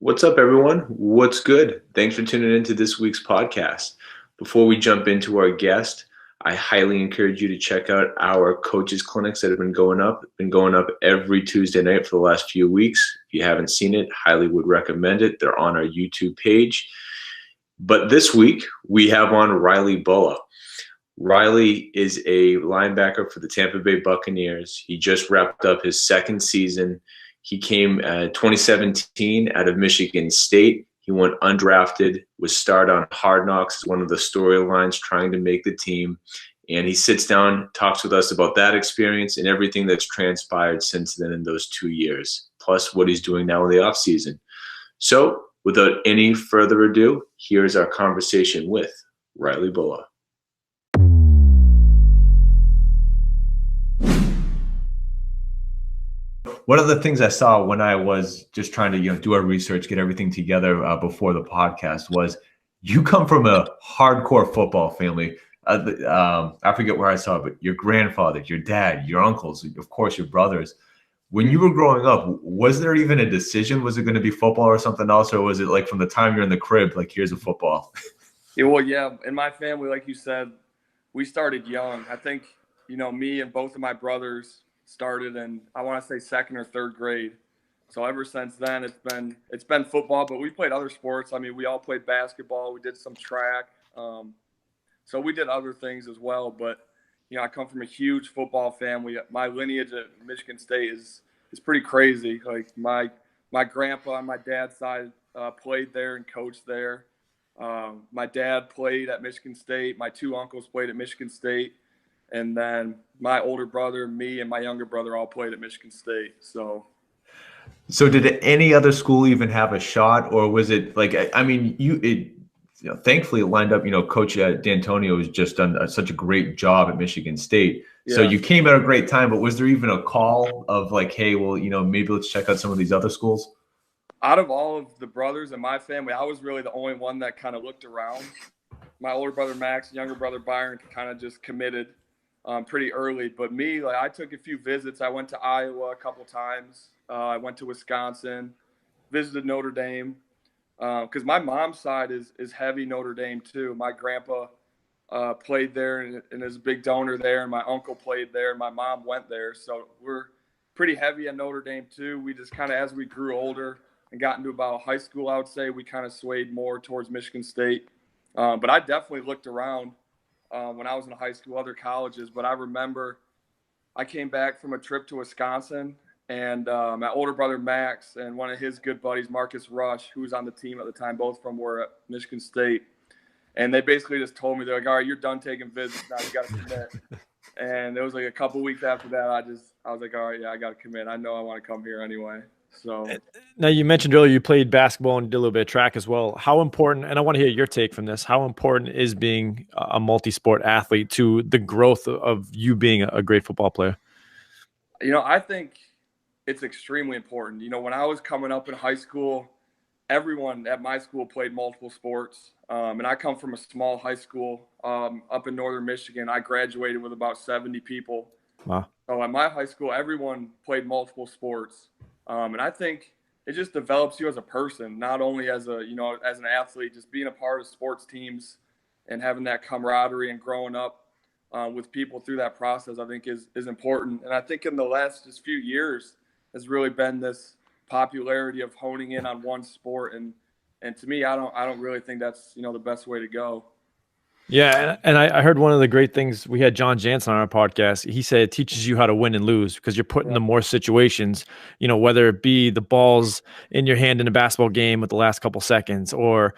What's up, everyone? What's good? Thanks for tuning into this week's podcast. Before we jump into our guest, I highly encourage you to check out our coaches clinics that have been going up. Been going up every Tuesday night for the last few weeks. If you haven't seen it, highly would recommend it. They're on our YouTube page. But this week we have on Riley Bullough. Riley is a linebacker for the Tampa Bay Buccaneers. He just wrapped up his second season. He came 2017 out of Michigan State. He went undrafted, was starred on Hard Knocks as one of the storylines trying to make the team. And he sits down, talks with us about that experience and everything that's transpired since then in those 2 years, plus what he's doing now in the offseason. So without any further ado, here's our conversation with Riley Bullough. One of the things I saw when I was just trying to do our research, get everything together before the podcast was you come from a hardcore football family. I forget where I saw it, but your grandfather, your dad, your uncles, of course, your brothers. When you were growing up, was there even a decision? Was it going to be football or something else? Or was it like from the time you're in the crib, like here's a football? Yeah. In my family, like you said, we started young. I think, me and both of my brothers started in, I want to say, second or third grade. So ever since then, it's been football, but we played other sports. I mean, we all played basketball. We did some track. So we did other things as well. But, I come from a huge football family. My lineage at Michigan State is pretty crazy. Like my grandpa on my dad's side played there and coached there. My dad played at Michigan State. My two uncles played at Michigan State. And then my older brother, me, and my younger brother all played at Michigan State. So did any other school even have a shot, or was it like? I mean, thankfully it lined up. Coach D'Antonio has just done such a great job at Michigan State. Yeah. So you came at a great time. But was there even a call of like, hey, well, maybe let's check out some of these other schools? Out of all of the brothers in my family, I was really the only one that kind of looked around. My older brother Max, younger brother Byron, kind of just committed pretty early. But me, like, I took a few visits. I went to Iowa a couple times. I went to Wisconsin, visited Notre Dame, because my mom's side is heavy Notre Dame too. My grandpa played there and is a big donor there, and my uncle played there, and my mom went there. So we're pretty heavy at Notre Dame too. We just kind of, as we grew older and got into about high school, I would say we kind of swayed more towards Michigan State. But I definitely looked around when I was in high school, other colleges. But I remember I came back from a trip to Wisconsin, and my older brother Max and one of his good buddies, Marcus Rush, who was on the team at the time, both from were at Michigan State. And they basically just told me, they're like, all right, you're done taking visits now. You got to commit. And it was like a couple weeks after that, I was like, all right, yeah, I got to commit. I know I want to come here anyway. So now, you mentioned earlier you played basketball and did a little bit of track as well. How important, and I want to hear your take from this, how important is being a multi-sport athlete to the growth of you being a great football player? I think it's extremely important. When I was coming up in high school, everyone at my school played multiple sports. And I come from a small high school up in northern Michigan. I graduated with about 70 people. Wow. So at my high school, everyone played multiple sports. And I think it just develops you as a person, not only as as an athlete, just being a part of sports teams and having that camaraderie and growing up with people through that process, I think is important. And I think in the last just few years has really been this popularity of honing in on one sport. And to me, I don't really think that's, the best way to go. Yeah, and I heard one of the great things, we had John Jansen on our podcast. He said it teaches you how to win and lose because you're put into more situations, whether it be the ball's in your hand in a basketball game with the last couple seconds, or,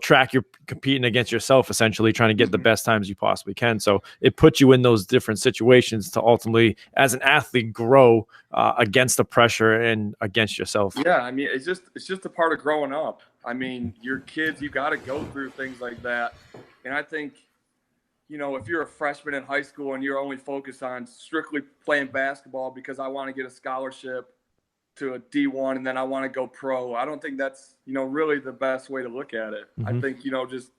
track, you're competing against yourself, essentially trying to get the best times you possibly can. So it puts you in those different situations to ultimately, as an athlete, grow against the pressure and against yourself. Yeah, I mean, it's just a part of growing up. I mean, your kids, you got to go through things like that. And I think, if you're a freshman in high school and you're only focused on strictly playing basketball because I want to get a scholarship to a D1 and then I want to go pro, I don't think that's, really the best way to look at it. Mm-hmm. I think, just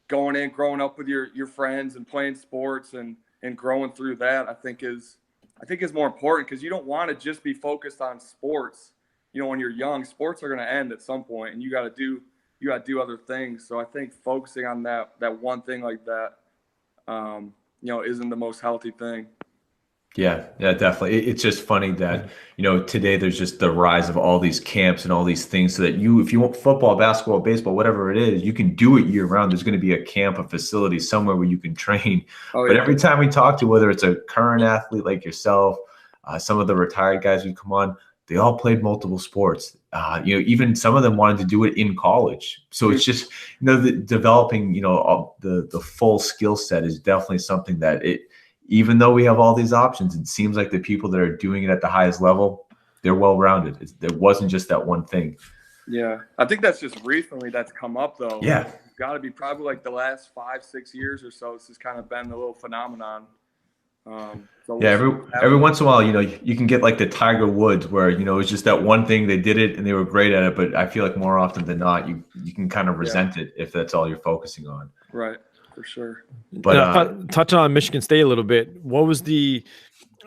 growing up with your friends and playing sports and growing through that, I think is more important, because you don't want to just be focused on sports when you're young, sports are going to end at some point, and you got to do other things. So I think focusing on that one thing like that, isn't the most healthy thing. Yeah, definitely. It's just funny that, today there's just the rise of all these camps and all these things so that if you want football, basketball, baseball, whatever it is, you can do it year round. There's going to be a camp, a facility somewhere where you can train. Oh, But yeah. every time we talk to, whether it's a current athlete like yourself, some of the retired guys who come on, they all played multiple sports. Even some of them wanted to do it in college. So it's just, developing, the full skill set is definitely something that even though we have all these options, it seems like the people that are doing it at the highest level, they're well-rounded. There wasn't just that one thing. Yeah. I think that's just recently that's come up, though. Yeah. It's got to be probably like the last 5-6 years or so. It's just kind of been a little phenomenon. Every once in a while, you can get like the Tiger Woods where, it's just that one thing, they did it and they were great at it. But I feel like more often than not, you can kind of resent it if that's all you're focusing on. Right. For sure. But touching on Michigan State a little bit, what was the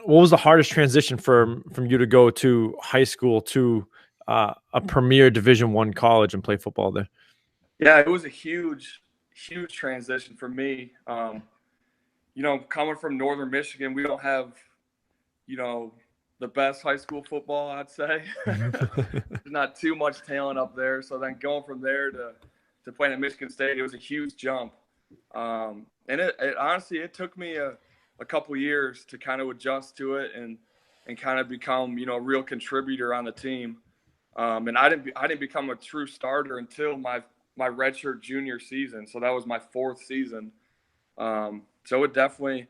hardest transition from you to go to high school to a premier Division I college and play football there? Yeah, it was a huge transition for me. Coming from Northern Michigan, we don't have, the best high school football, I'd say. There's not too much talent up there. So then going from there to playing at Michigan State, it was a huge jump. And it honestly, it took me a couple years to kind of adjust to it and kind of become, a real contributor on the team. And I didn't become a true starter until my redshirt junior season. So that was my 4th season. So it definitely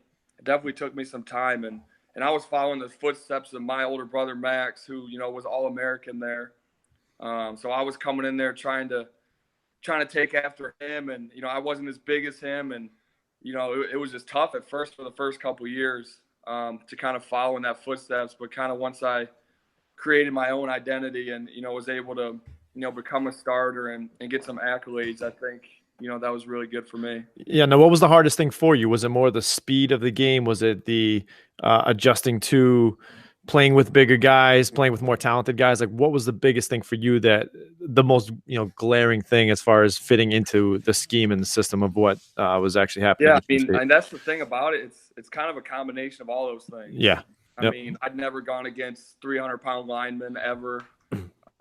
took me some time, and I was following the footsteps of my older brother Max, who was All-American there. So I was coming in there trying to take after him, and I wasn't as big as him, and it was just tough at first for the first couple of years to kind of follow in that footsteps. But kind of once I created my own identity and was able to become a starter and get some accolades, I think that was really good for me. Yeah. Now, what was the hardest thing for you? Was it more the speed of the game? Was it the adjusting to playing with bigger guys, playing with more talented guys? Like, what was the biggest thing for you, that the most glaring thing as far as fitting into the scheme and the system of what was actually happening? Yeah, and that's the thing about it. It's kind of a combination of all those things. Yeah. I mean, I'd never gone against 300-pound linemen ever.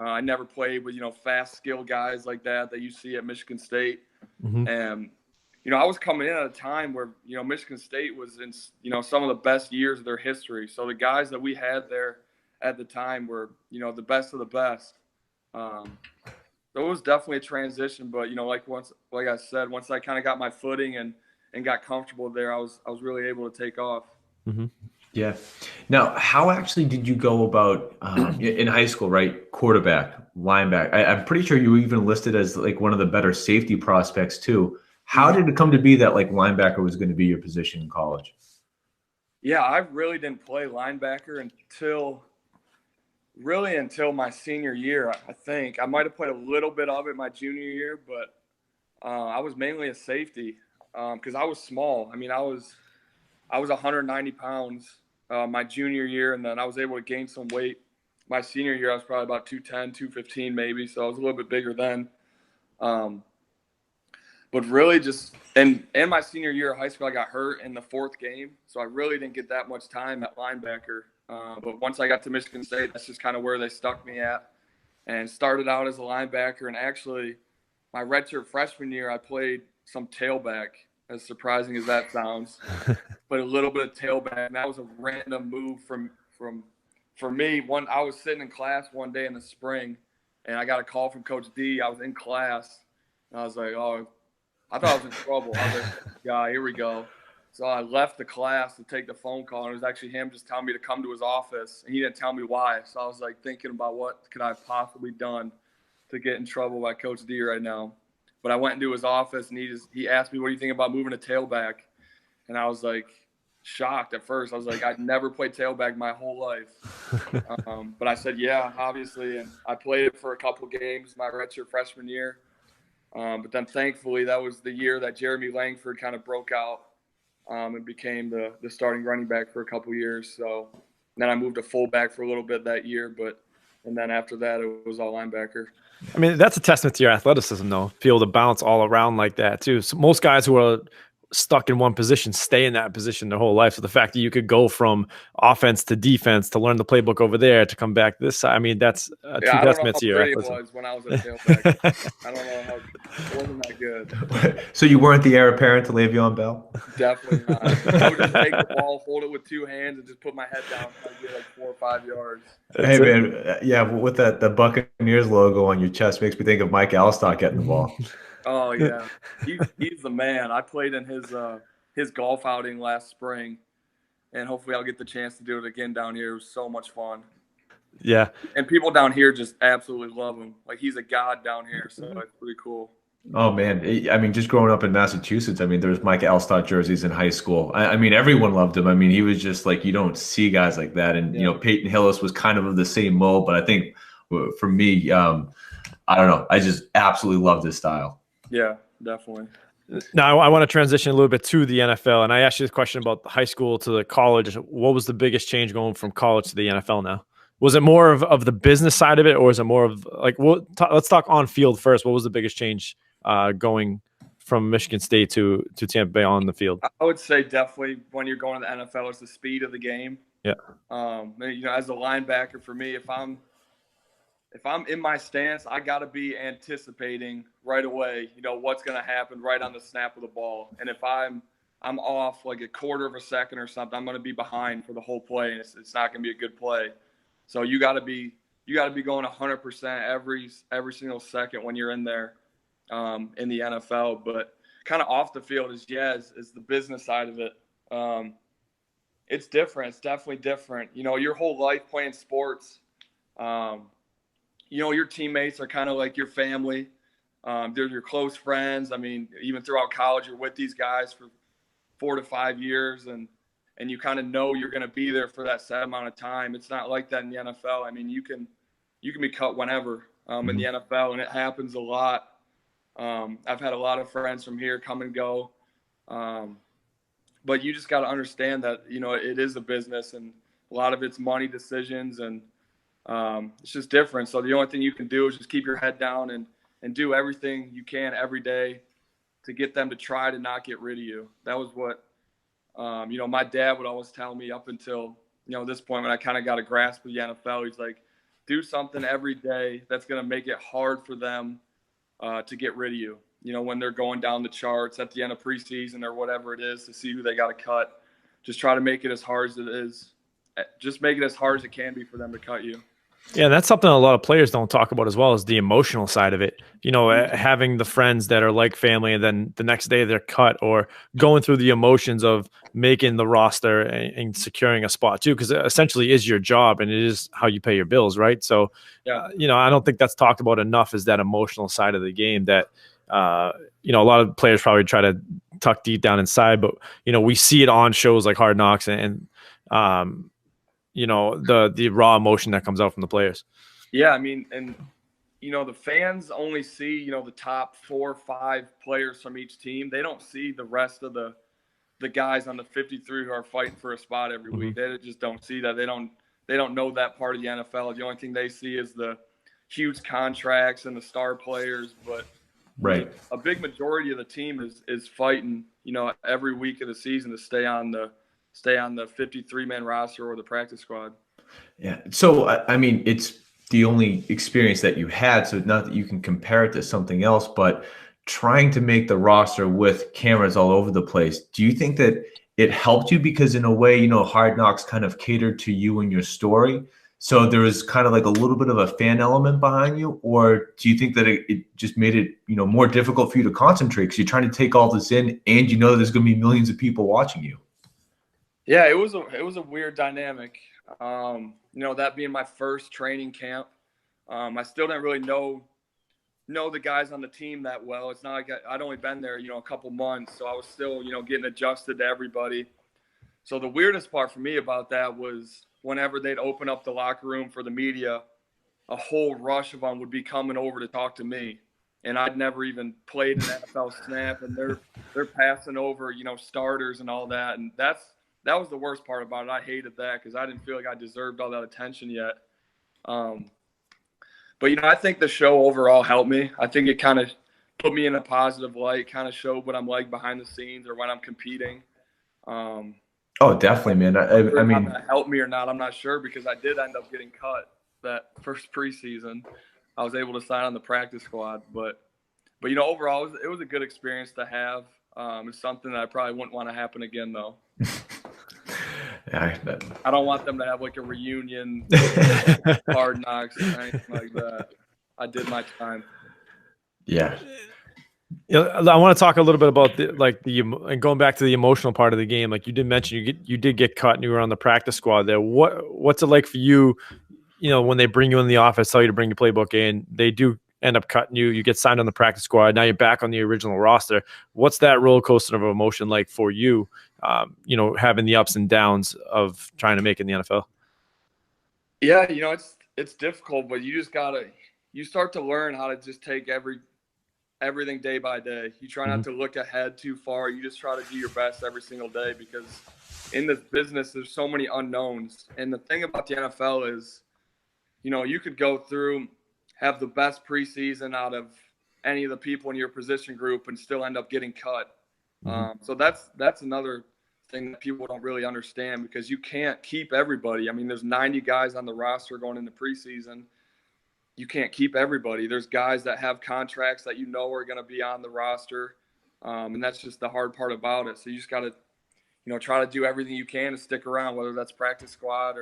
I never played with fast, skilled guys like that you see at Michigan State. Mm-hmm. And I was coming in at a time where Michigan State was in some of the best years of their history. So the guys that we had there at the time were the best of the best. So it was definitely a transition, but like I said, once I kind of got my footing and got comfortable there, I was really able to take off. Mm-hmm. Yeah. Now, how actually did you go about in high school, right? Quarterback, linebacker. I'm pretty sure you were even listed as like one of the better safety prospects too. How did it come to be that like linebacker was going to be your position in college? Yeah, I really didn't play linebacker until my senior year. I think I might have played a little bit of it my junior year, but I was mainly a safety because I was small. I mean, I was 190 pounds my junior year, and then I was able to gain some weight. My senior year, I was probably about 210, 215 maybe, so I was a little bit bigger then. But really just in my senior year of high school, I got hurt in the 4th game, so I really didn't get that much time at linebacker. But once I got to Michigan State, that's just kind of where they stuck me at, and started out as a linebacker. And actually, my redshirt freshman year, I played some tailback, as surprising as that sounds, but a little bit of tailback. And that was a random move for me. I was sitting in class one day in the spring, and I got a call from Coach D. I was in class, and I was like, oh, I thought I was in trouble. I was like, yeah, here we go. So I left the class to take the phone call, and it was actually him just telling me to come to his office, and he didn't tell me why. So I was like thinking about what could I have possibly done to get in trouble by Coach D right now. But I went into his office, and he asked me, what do you think about moving to tailback? And I was like shocked at first. I was like, I'd never played tailback my whole life. But I said, yeah, obviously. And I played it for a couple games my redshirt freshman year. But then thankfully that was the year that Jeremy Langford kind of broke out and became the starting running back for a couple years. So then I moved to fullback for a little bit that year. But And then after that, it was all linebacker. I mean, that's a testament to your athleticism, though. Be able to bounce all around like that, too. So most guys who are stuck in one position stay in that position their whole life. So the fact that you could go from offense to defense to learn the playbook over there to come back this side, I mean, that's a true testament to your athleticism. I don't know how pretty it was when I was a tailback. I don't know how it wasn't that good. So you weren't the heir apparent to Le'Veon Bell? Definitely not. I would just take the ball, hold it with 2 hands, and just put my head down and get like 4 or 5 yards. Hey man, yeah, with the Buccaneers logo on your chest makes me think of Mike Alstott getting the ball. Oh yeah, he's the man. I played in his golf outing last spring, and hopefully I'll get the chance to do it again down here. It was so much fun. Yeah, and people down here just absolutely love him. Like he's a god down here, so it's pretty cool. Oh man, I mean, just growing up in Massachusetts, I mean, there was Mike Alstott jerseys in high school. I mean, everyone loved him. I mean, he was just like, you don't see guys like that. And you know, Peyton Hillis was kind of the same mold, but I think for me, I don't know, I just absolutely loved his style. Yeah, definitely. Now I want to transition a little bit to the NFL, and I asked you this question about the high school to the college. What was the biggest change going from college to the NFL now? Was it more of the business side of it, or is it more of like let's talk on field first. What was the biggest change going from Michigan State to Tampa Bay on the field? I would say definitely when you're going to the NFL, it's the speed of the game. Yeah. You know, as a linebacker, for me, if I'm in my stance, I got to be anticipating right away, you know, what's going to happen right on the snap of the ball. And if I'm off like a quarter of a second or something, I'm going to be behind for the whole play, and it's not going to be a good play. So you got to be going 100% every single second when you're in there in the NFL. But kind of off the field is the business side of it. It's different. It's definitely different. You know, your whole life playing sports. You know, your teammates are kind of like your family. They're your close friends. I mean, even throughout college, you're with these guys for 4 to 5 years, and you kind of know you're going to be there for that set amount of time. It's not like that in the NFL. I mean, you can be cut whenever in the NFL, and it happens a lot. I've had a lot of friends from here come and go, but you just got to understand that, you know, it is a business, and a lot of it's money decisions, and it's just different. So the only thing you can do is just keep your head down and do everything you can every day to get them to try to not get rid of you. That was what, you know, my dad would always tell me up until, you know, this point when I kind of got a grasp of the NFL. He's like, do something every day that's going to make it hard for them to get rid of you. You know, when they're going down the charts at the end of preseason or whatever it is to see who they got to cut, just try to make it as hard as it is. Just make it as hard as it can be for them to cut you. Yeah, that's something a lot of players don't talk about as well, as the emotional side of it. You know, having the friends that are like family, and then the next day they're cut, or going through the emotions of making the roster and securing a spot too, because it essentially is your job and it is how you pay your bills, right? So, you know, I don't think that's talked about enough, is that emotional side of the game that, you know, a lot of players probably try to tuck deep down inside, but, you know, we see it on shows like Hard Knocks and you know, the raw emotion that comes out from the players. Yeah, I mean, and, you know, the fans only see, you know, the top 4 or 5 players from each team. They don't see the rest of the guys on the 53 who are fighting for a spot every week. They just don't see that. They don't know that part of the NFL. The only thing they see is the huge contracts and the star players. But right, a big majority of the team is fighting, you know, every week of the season to stay on the 53-man roster or the practice squad. Yeah. So, I mean, it's the only experience that you had, so not that you can compare it to something else, but trying to make the roster with cameras all over the place, do you think that it helped you? Because in a way, you know, Hard Knocks kind of catered to you and your story. So there was kind of like a little bit of a fan element behind you, or do you think that it just made it, you know, more difficult for you to concentrate because you're trying to take all this in and you know there's going to be millions of people watching you? Yeah, it was a weird dynamic. You know, that being my first training camp, I still didn't really know the guys on the team that well. It's not like I'd only been there, you know, a couple months, so I was still, you know, getting adjusted to everybody. So the weirdest part for me about that was whenever they'd open up the locker room for the media, a whole rush of them would be coming over to talk to me. And I'd never even played an NFL snap, and they're passing over, you know, starters and all that. And that was the worst part about it. I hated that because I didn't feel like I deserved all that attention yet. But, I think the show overall helped me. I think it kind of put me in a positive light, kind of showed what I'm like behind the scenes or when I'm competing. Oh, definitely, man. Whether I or not mean, that helped me or not, I'm not sure, because I did end up getting cut that first preseason. I was able to sign on the practice squad, but overall, it was a good experience to have. It's something that I probably wouldn't want to happen again, though. I don't want them to have like a reunion, Hard Knocks, or anything like that. I did my time. Yeah. I want to talk a little bit about and going back to the emotional part of the game. Like you did mention, you did get cut and you were on the practice squad there. What's it like for you? When they bring you in the office, tell you to bring your playbook in, they do end up cutting you. You get signed on the practice squad. Now you're back on the original roster. What's that roller coaster of emotion like for you? Having the ups and downs of trying to make it in the NFL. Yeah, it's difficult, but you start to learn how to just take everything day by day. You try not to look ahead too far. You just try to do your best every single day, because in this business, there's so many unknowns. And the thing about the NFL is, you could go through, have the best preseason out of any of the people in your position group and still end up getting cut. So that's another thing that people don't really understand, because you can't keep everybody. I mean, there's 90 guys on the roster going into preseason. You can't keep everybody. There's guys that have contracts that are going to be on the roster, and that's just the hard part about it. So you just got to, try to do everything you can to stick around, whether that's practice squad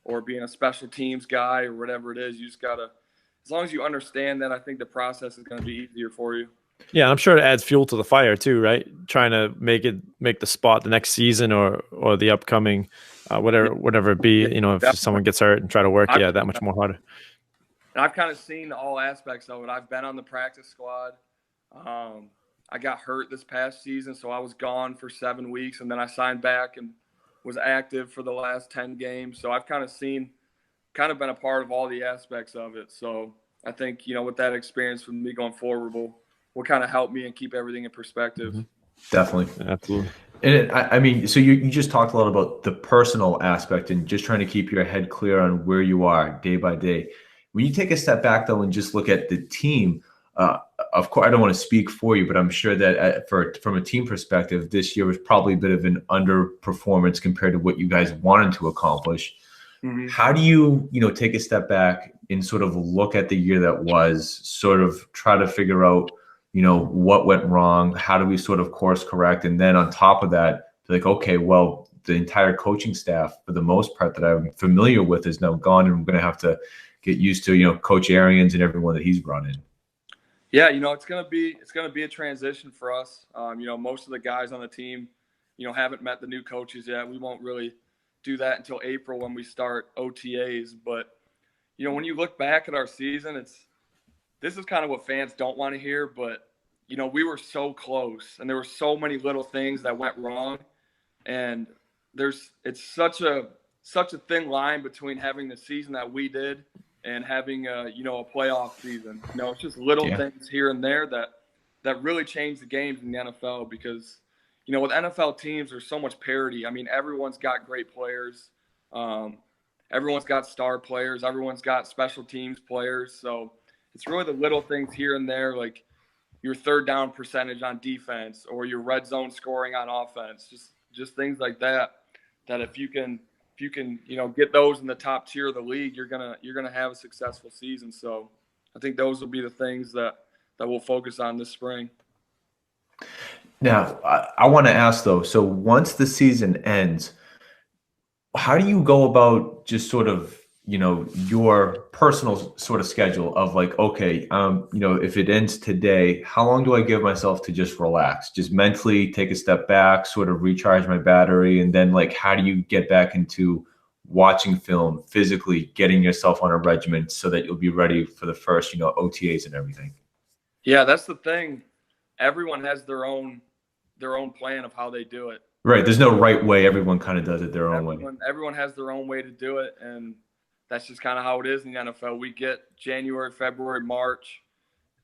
or being a special teams guy or whatever it is. You just got to, as long as you understand that, I think the process is going to be easier for you. Yeah, I'm sure it adds fuel to the fire too, right? Trying to make the spot the next season or the upcoming, whatever it be. If someone gets hurt and try to work, that much more harder. And I've kind of seen all aspects of it. I've been on the practice squad. I got hurt this past season, so I was gone for 7 weeks, and then I signed back and was active for the last 10 games. So I've kind of been a part of all the aspects of it. So I think, with that experience from me going forward will kind of help me and keep everything in perspective. Definitely. Absolutely. And so you just talked a lot about the personal aspect and just trying to keep your head clear on where you are day by day. When you take a step back, though, and just look at the team, of course, I don't want to speak for you, but I'm sure that from a team perspective, this year was probably a bit of an underperformance compared to what you guys wanted to accomplish. Mm-hmm. How do you, take a step back and sort of look at the year that was, sort of try to figure out, what went wrong? How do we sort of course correct? And then on top of that, like, okay, well, the entire coaching staff, for the most part, that I'm familiar with is now gone, and I'm going to have to get used to, Coach Arians and everyone that he's brought in. Yeah, it's gonna be a transition for us. Most of the guys on the team, haven't met the new coaches yet. We won't really do that until April when we start OTAs. But when you look back at our season, this is kind of what fans don't want to hear. But we were so close, and there were so many little things that went wrong, and it's such a thin line between having the season that we did and having a playoff season. It's just little things here and there that really change the games in the NFL, because with NFL teams there's so much parity. I mean, everyone's got great players, everyone's got star players, everyone's got special teams players. So it's really the little things here and there, like your third down percentage on defense or your red zone scoring on offense, just things like that if you can get those in the top tier of the league, you're gonna have a successful season. So I think those will be the things that we'll focus on this spring. Now, I want to ask though, so once the season ends, how do you go about just sort of, your personal sort of schedule of like, okay, if it ends today, how long do I give myself to just relax, just mentally take a step back, sort of recharge my battery? And then like, how do you get back into watching film, physically getting yourself on a regimen so that you'll be ready for the first, OTAs and everything? Yeah, that's the thing. Everyone has their own plan of how they do it. Right. There's no right way. Everyone kind of does it their own way. Everyone has their own way to do it. And that's just kind of how it is in the NFL. We get January, February, March,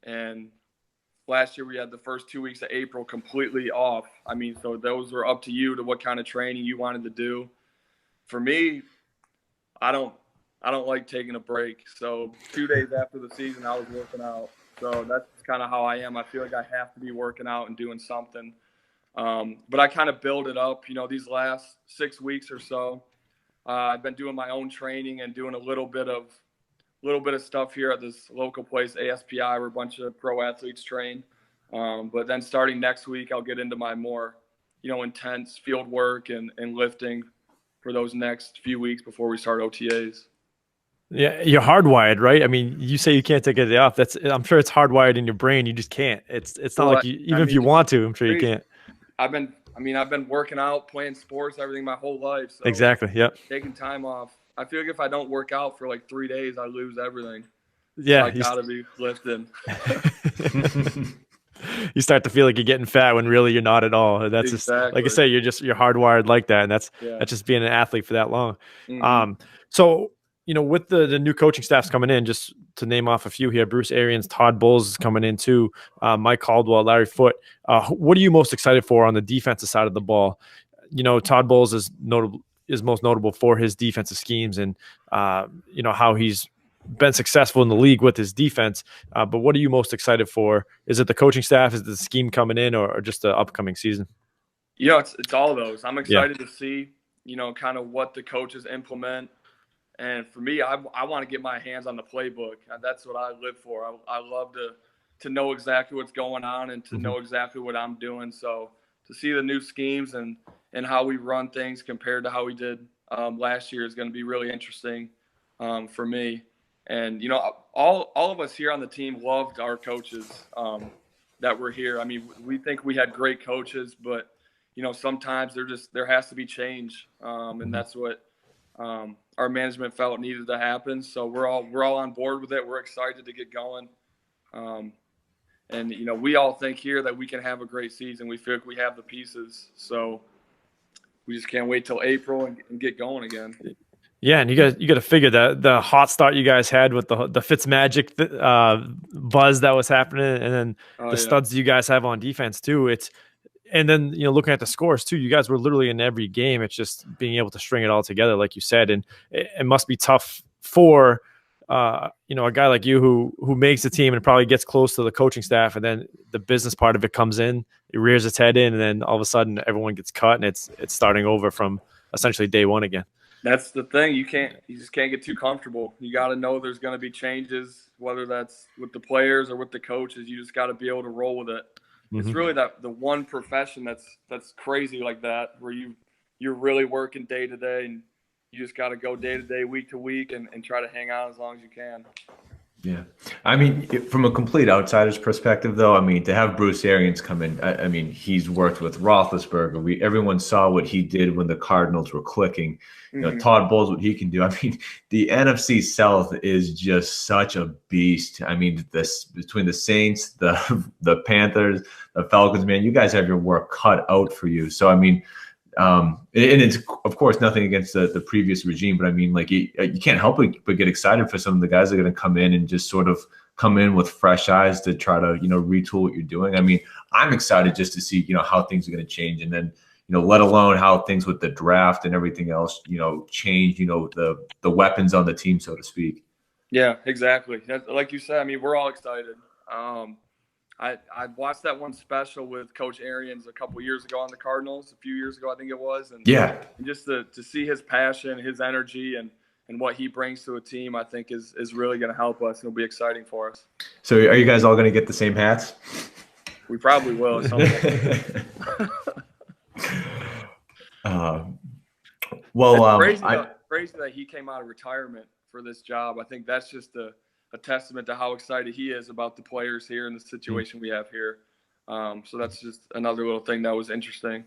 and last year we had the first 2 weeks of April completely off. I mean, so those were up to you to what kind of training you wanted to do. For me, I don't I don't like taking a break. So 2 days after the season, I was working out. So that's kind of how I am. I feel like I have to be working out and doing something. But I kind of build it up, these last 6 weeks or so. I've been doing my own training and doing a little bit of stuff here at this local place, ASPI, where a bunch of pro athletes train. But then starting next week, I'll get into my more, intense field work and lifting for those next few weeks before we start OTAs. Yeah, you're hardwired, right? I mean, you say you can't take a day off. I'm sure it's hardwired in your brain. You just can't. It's not like if you want to, I'm sure you can't. I've been working out, playing sports, everything my whole life. So exactly. Yep. Taking time off. I feel like if I don't work out for like 3 days, I lose everything. Yeah. So I gotta be lifting. You start to feel like you're getting fat when really you're not at all. That's just, like I say, you're hardwired like that. And that's just being an athlete for that long. Mm-hmm. So, with the new coaching staffs coming in, just to name off a few here, Bruce Arians, Todd Bowles is coming in too, Mike Caldwell, Larry Foote. What are you most excited for on the defensive side of the ball? Todd Bowles is most notable for his defensive schemes and, how he's been successful in the league with his defense. But what are you most excited for? Is it the coaching staff? Is it the scheme coming in or just the upcoming season? It's all of those. I'm excited to see, kind of what the coaches implement. And for me, I want to get my hands on the playbook. That's what I live for. I love to know exactly what's going on and to know exactly what I'm doing. So to see the new schemes and how we run things compared to how we did last year is going to be really interesting for me. And, all of us here on the team loved our coaches that were here. I mean, we think we had great coaches, but, sometimes there has to be change. And that's what our management felt needed to happen. So we're all on board with it. We're excited to get going. And, we all think here that we can have a great season. We feel like we have the pieces. So we just can't wait till April and get going again. Yeah, and you got to figure that the hot start you guys had with the Fitzmagic buzz that was happening, and then studs you guys have on defense too. And then looking at the scores too, you guys were literally in every game. It's just being able to string it all together, like you said, and it must be tough for a guy like you who makes the team and probably gets close to the coaching staff, and then the business part of it comes in, it rears its head in, and then all of a sudden everyone gets cut, and it's starting over from essentially day one again. That's the thing. You just can't get too comfortable. You got to know there's going to be changes, whether that's with the players or with the coaches. You just got to be able to roll with it. Mm-hmm. It's really the one profession that's crazy like that, where you're really working day to day, and you just got to go day to day, week to week, and try to hang on as long as you can. Yeah. I mean, from a complete outsider's perspective, though, to have Bruce Arians come in, he's worked with Roethlisberger. Everyone saw what he did when the Cardinals were clicking. Todd Bowles, what he can do. The NFC South is just such a beast. Between the Saints, the Panthers, the Falcons, man, you guys have your work cut out for you. So, and it's, of course, nothing against the previous regime, but you can't help but get excited for some of the guys that are going to come in and just sort of come in with fresh eyes to try to, retool what you're doing. I'm excited just to see, how things are going to change, and then, let alone how things with the draft and everything else, change, the weapons on the team, so to speak. Yeah, exactly. Like you said, we're all excited. I watched that one special with Coach Arians a couple years ago on the Cardinals, a few years ago, I think it was. And just to see his passion, his energy, and what he brings to a team, I think is really going to help us. It'll be exciting for us. So are you guys all going to get the same hats? We probably will. Crazy that he came out of retirement for this job. I think that's just a testament to how excited he is about the players here and the situation we have here. So that's just another little thing that was interesting.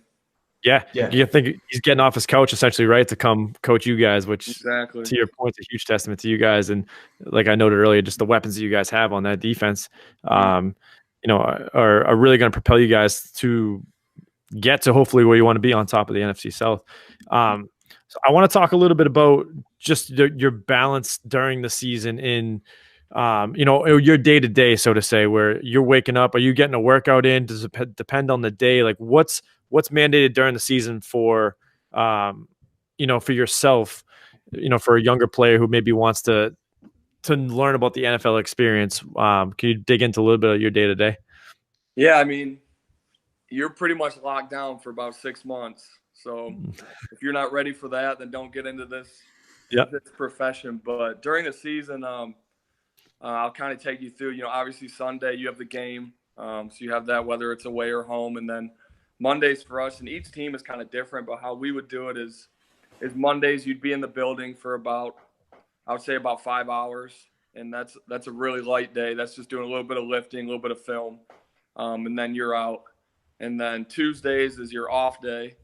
Yeah. You think he's getting off his couch essentially, right, to come coach you guys, which exactly, to your point, is a huge testament to you guys. And like I noted earlier, just the weapons that you guys have on that defense, are really going to propel you guys to get to hopefully where you want to be on top of the NFC South. So I want to talk a little bit about just your balance during the season in, your day to day, so to say, where you're waking up. Are you getting a workout in? Does it depend on the day? Like what's mandated during the season for, for yourself for a younger player who maybe wants to learn about the NFL experience, can you dig into a little bit of your day to day? Yeah, I mean, you're pretty much locked down for about 6 months. So if you're not ready for that, then don't get into this profession. But during the season, I'll kind of take you through. Obviously Sunday you have the game, so you have that whether it's away or home, and then Mondays for us, and each team is kind of different. But how we would do it is Mondays you'd be in the building for about, I would say about 5 hours, and that's a really light day. That's just doing a little bit of lifting, a little bit of film, and then you're out. And then Tuesdays is your off day.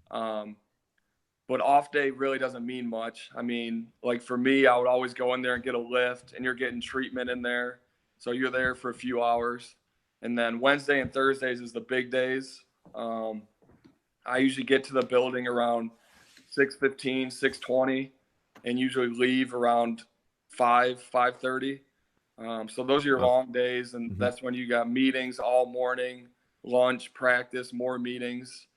But off day really doesn't mean much. I mean, like for me, I would always go in there and get a lift, and you're getting treatment in there. So you're there for a few hours. And then Wednesday and Thursdays is the big days. I usually get to the building around 6:15, 6:20, and usually leave around 5:30. So those are your long days, and that's when you got meetings all morning, lunch, practice, more meetings.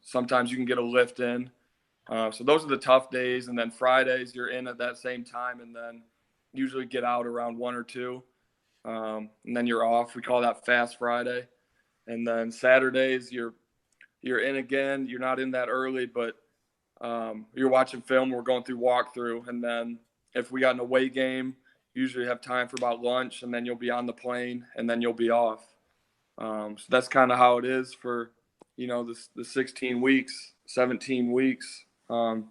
Sometimes you can get a lift in. So those are the tough days. And then Fridays you're in at that same time, and then usually get out around 1 or 2. And then you're off. We call that Fast Friday. And then Saturdays you're in again. You're not in that early, but you're watching film. We're going through walkthrough. And then if we got an away game, usually have time for about lunch, and then you'll be on the plane, and then you'll be off. So that's kind of how it is for, the 16 weeks, 17 weeks. And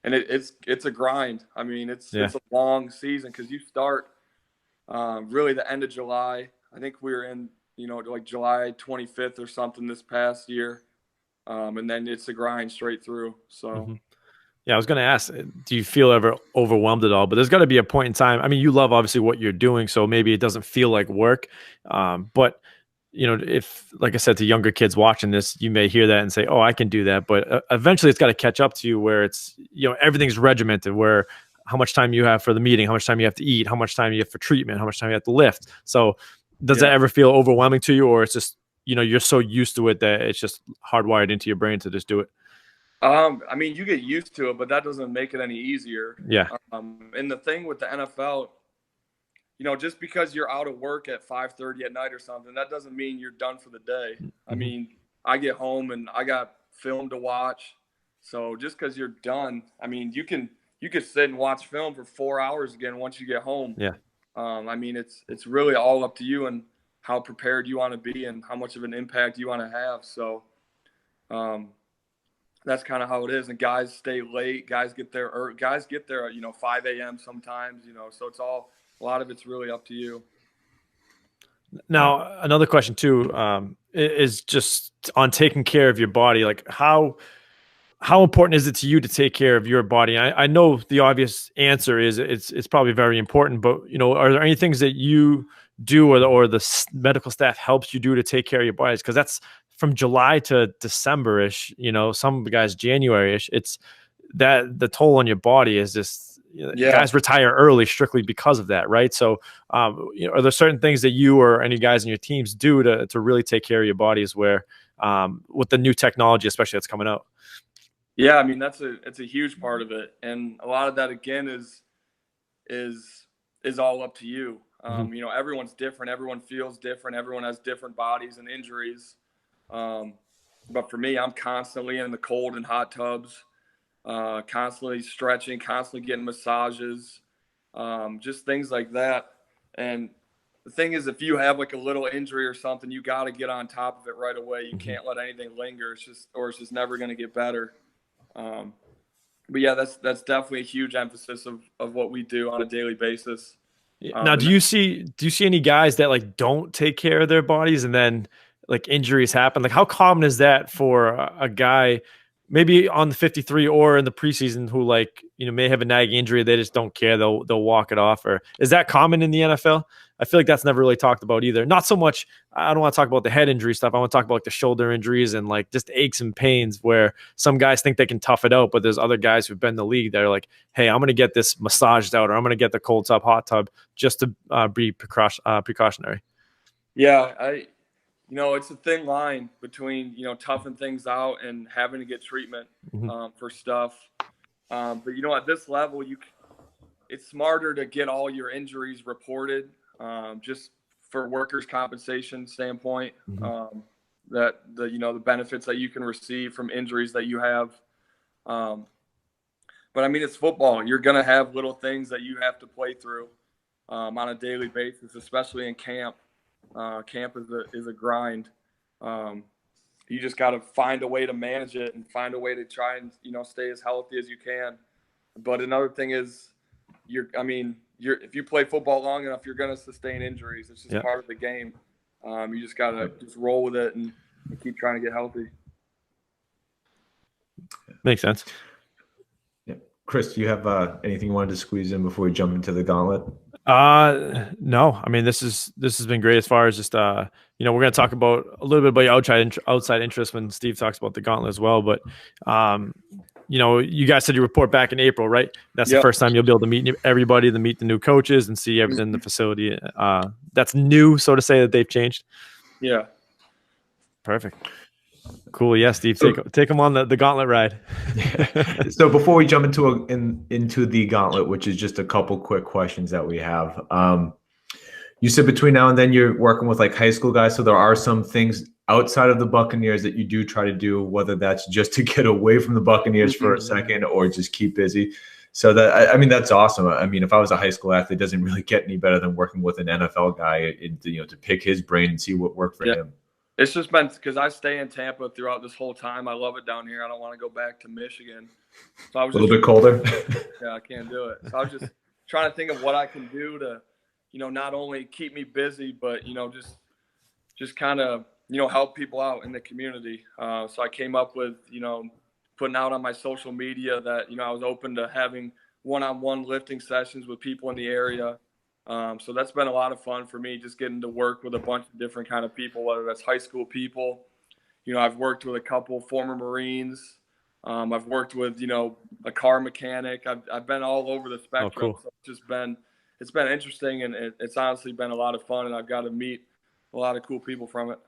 it's a grind. I mean, it's a long season because you start really the end of July. I think we were in, like July 25th or something this past year. And then it's a grind straight through. So. Yeah, I was going to ask, do you feel ever overwhelmed at all? But there's got to be a point in time. I mean, you love obviously what you're doing, so maybe it doesn't feel like work. But if, like I said, to younger kids watching this, you may hear that and say, "Oh, I can do that." But eventually, it's got to catch up to you, where it's everything's regimented. Where how much time you have for the meeting, how much time you have to eat, how much time you have for treatment, how much time you have to lift. So, does that ever feel overwhelming to you, or it's just you're so used to it that it's just hardwired into your brain to just do it? I mean, you get used to it, but that doesn't make it any easier. Yeah. And the thing with the NFL, just because you're out of work at 5:30 at night or something, that doesn't mean you're done for the day. I mean, I get home and I got film to watch. So just because you're done, I mean, you could sit and watch film for 4 hours again once you get home. Yeah. I mean, it's really all up to you and how prepared you want to be and how much of an impact you want to have. So, that's kind of how it is. And guys stay late. Guys get there at 5 a.m. sometimes. So it's a lot of it's really up to you. Now, another question too is just on taking care of your body. Like how important is it to you to take care of your body? I know the obvious answer is it's probably very important, but are there any things that you do or the medical staff helps you do to take care of your bodies? Because that's from July to December-ish, some guys January-ish. It's that the toll on your body is just guys retire early strictly because of that, right? So, are there certain things that you or any guys in your teams do to really take care of your bodies? Where with the new technology, especially that's coming out? Yeah, I mean it's a huge part of it, and a lot of that again is all up to you. Everyone's different. Everyone feels different. Everyone has different bodies and injuries. But for me, I'm constantly in the cold and hot tubs, constantly stretching, constantly getting massages, just things like that. And the thing is, if you have like a little injury or something, you got to get on top of it right away. You can't let anything linger. It's just never going to get better. But yeah, that's definitely a huge emphasis of what we do on a daily basis. Now, do you see any guys that like don't take care of their bodies and then like injuries happen? Like how common is that for a guy maybe on the 53 or in the preseason who may have a nagging injury, they just don't care, they'll walk it off? Or is that common in the NFL? I feel like that's never really talked about either. Not so much, I don't want to talk about the head injury stuff. I want to talk about like the shoulder injuries and like just aches and pains where some guys think they can tough it out, but there's other guys who've been in the league that are like, hey, I'm going to get this massaged out, or I'm going to get the cold tub, hot tub just to be precautionary. Yeah, it's a thin line between, toughing things out and having to get treatment for stuff. But at this level, it's smarter to get all your injuries reported, just for workers' compensation standpoint. Mm-hmm. That the benefits that you can receive from injuries that you have. But I mean, it's football. You're gonna have little things that you have to play through on a daily basis, especially in camp. Camp is a grind. You just got to find a way to manage it and find a way to try and stay as healthy as you can. But another thing is, if you play football long enough, you're going to sustain injuries. It's just part of the game. You just got to just roll with it and keep trying to get healthy. Makes sense. Yeah. Chris, do you have anything you wanted to squeeze in before we jump into the gauntlet? No. I mean, this has been great as far as just we're going to talk about a little bit about your outside interest when Steve talks about the gauntlet as well. But you guys said you report back in April, right? That's the first time you'll be able to meet everybody, to meet the new coaches and see everything in the facility. That's new, so to say, that they've changed. Yeah. Perfect. Cool. Yeah, Steve, take them on the gauntlet ride. So before we jump into the gauntlet, which is just a couple quick questions that we have, you said between now and then you're working with like high school guys. So there are some things outside of the Buccaneers that you do try to do, whether that's just to get away from the Buccaneers for a second or just keep busy. So that's awesome. I mean, if I was a high school athlete, it doesn't really get any better than working with an NFL guy, to pick his brain and see what worked for him. It's just been because I stay in Tampa throughout this whole time. I love it down here. I don't want to go back to Michigan. So I was a little bit colder. Yeah, I can't do it. So I was just trying to think of what I can do to, not only keep me busy, but just kind of help people out in the community. So I came up with putting out on my social media that I was open to having one-on-one lifting sessions with people in the area. So that's been a lot of fun for me, just getting to work with a bunch of different kind of people, whether that's high school people. I've worked with a couple former Marines. I've worked with, a car mechanic. I've been all over the spectrum. Oh, cool. So it's been interesting, and it's honestly been a lot of fun, and I've got to meet a lot of cool people from it.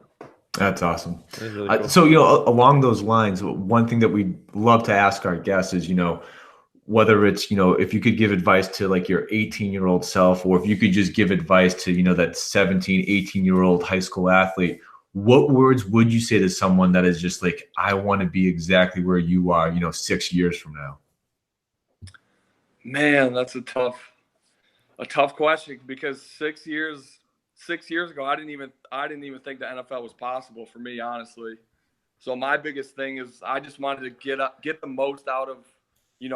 That's awesome. That really cool. So, along those lines, one thing that we love to ask our guests is, whether it's, if you could give advice to like your 18-year-old self, or if you could just give advice to, that 17, 18-year-old high school athlete, what words would you say to someone that is just like, I want to be exactly where you are, 6 years from now? Man, that's a tough question, because 6 years ago, I didn't even think the NFL was possible for me, honestly. So my biggest thing is I just wanted to get the most out of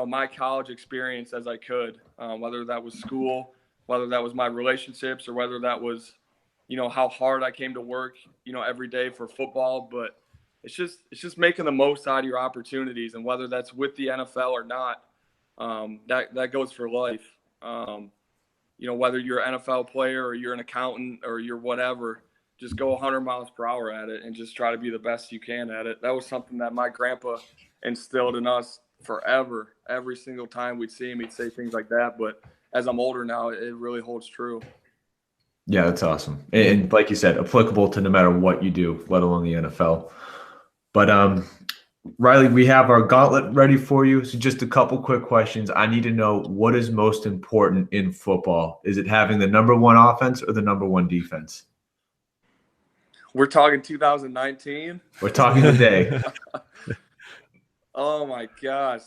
my college experience as I could, whether that was school, whether that was my relationships, or whether that was, how hard I came to work, every day for football. But it's just making the most out of your opportunities, and whether that's with the NFL or not, that goes for life. Whether you're an NFL player or you're an accountant or you're whatever, just go 100 miles per hour at it and just try to be the best you can at it. That was something that my grandpa instilled in us forever. Every single time we'd see him, he'd say things like that. But as I'm older now, it really holds true. Yeah, that's awesome. And like you said, applicable to no matter what you do, let alone the NFL. But Riley, we have our gauntlet ready for you. So just a couple quick questions. I need to know, what is most important in football? Is it having the number one offense or the number one defense? We're talking 2019. We're talking today. Oh my gosh!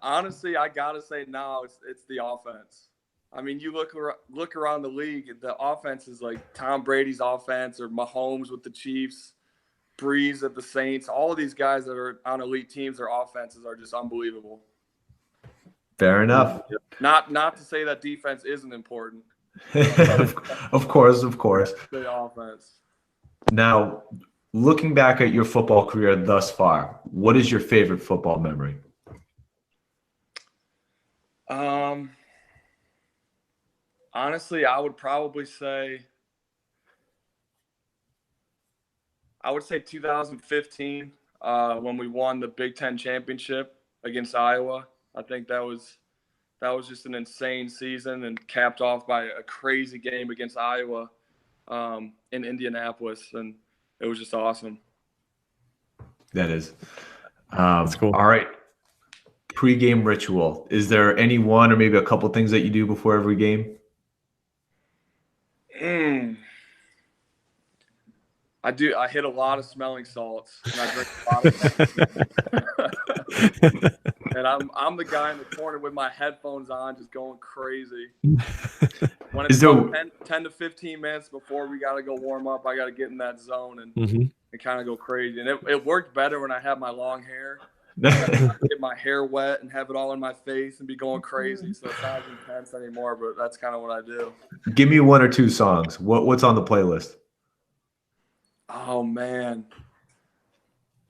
Honestly, I gotta say now it's the offense. I mean, you look around the league, the offense is like Tom Brady's offense, or Mahomes with the Chiefs, Breeze at the Saints. All of these guys that are on elite teams, their offenses are just unbelievable. Fair enough. Not to say that defense isn't important. Of course. The offense. Now, looking back at your football career thus far, what is your favorite football memory? Honestly, I would probably say 2015, when we won the Big Ten championship against Iowa. I think that was just an insane season, and capped off by a crazy game against Iowa in Indianapolis, and it was just awesome. That is. That's cool. All right. pregame ritual? Is there any one or maybe a couple things that you do before every game? I do. I hit a lot of smelling salts, and I drink a lot of and I'm the guy in the corner with my headphones on, just going crazy. When it's 10 to 15 minutes before we got to go warm up, I got to get in that zone and kind of go crazy. And it worked better when I had my long hair. Get my hair wet and have it all in my face and be going crazy. So it's not as intense anymore, but that's kind of what I do. Give me one or two songs. What's on the playlist? Oh, man.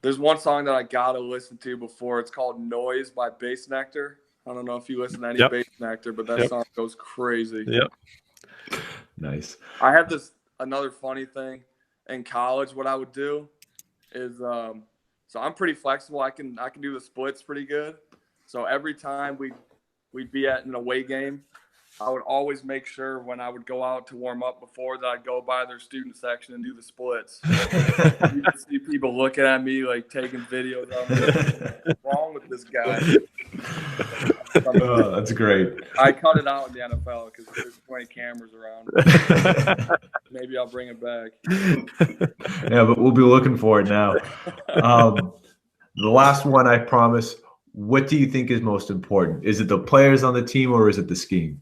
There's one song that I got to listen to before. It's called Noise by Bass Nectar. I don't know if you listen to any Bass Nectar, but that song goes crazy. Yep. Nice. I have another funny thing. In college, what I would do is so I'm pretty flexible. I can do the splits pretty good. So every time we'd be at an away game, I would always make sure when I would go out to warm up before that I'd go by their student section and do the splits. You can see people looking at me like taking videos of me. What's wrong with this guy? Oh, that's great. I cut it out in the NFL because there's too many cameras around. Maybe I'll bring it back. Yeah, but we'll be looking for it now. The last one, I promise. What do you think is most important? Is it the players on the team or is it the scheme?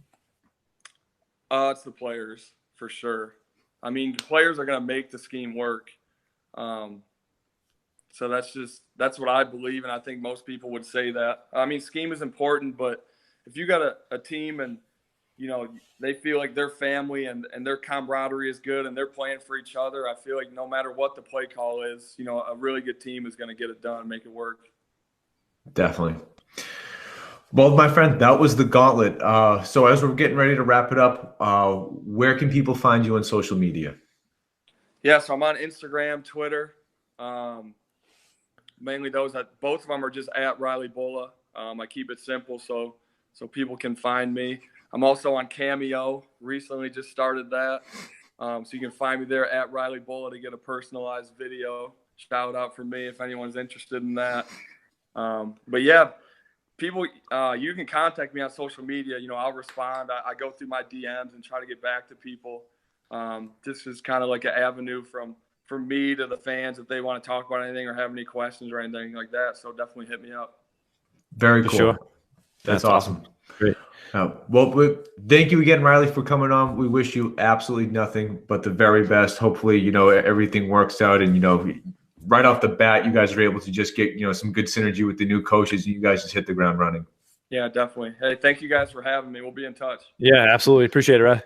It's the players for sure. I mean, the players are going to make the scheme work. So that's what I believe, and I think most people would say that. I mean, scheme is important, but if you got a team and they feel like their family and their camaraderie is good and they're playing for each other, I feel like no matter what the play call is, a really good team is going to get it done and make it work. Definitely. Well, my friend, that was the gauntlet. So as we're getting ready to wrap it up, where can people find you on social media? Yeah, so I'm on Instagram, Twitter. Mainly those both of them are just at Riley Bullough. I keep it simple so people can find me. I'm also on Cameo. Recently just started that. So you can find me there at Riley Bullough to get a personalized video. Shout out for me if anyone's interested in that. But yeah, people, you can contact me on social media. I'll respond. I go through my DMs and try to get back to people. This is kind of like an avenue from me to the fans if they want to talk about anything or have any questions or anything like that. So definitely hit me up. Very cool. Sure. That's awesome. Great. Well, thank you again, Riley, for coming on. We wish you absolutely nothing but the very best. Hopefully, everything works out and, right off the bat, you guys are able to just get, some good synergy with the new coaches and you guys just hit the ground running. Yeah, definitely. Hey, thank you guys for having me. We'll be in touch. Yeah, absolutely. Appreciate it, Riley.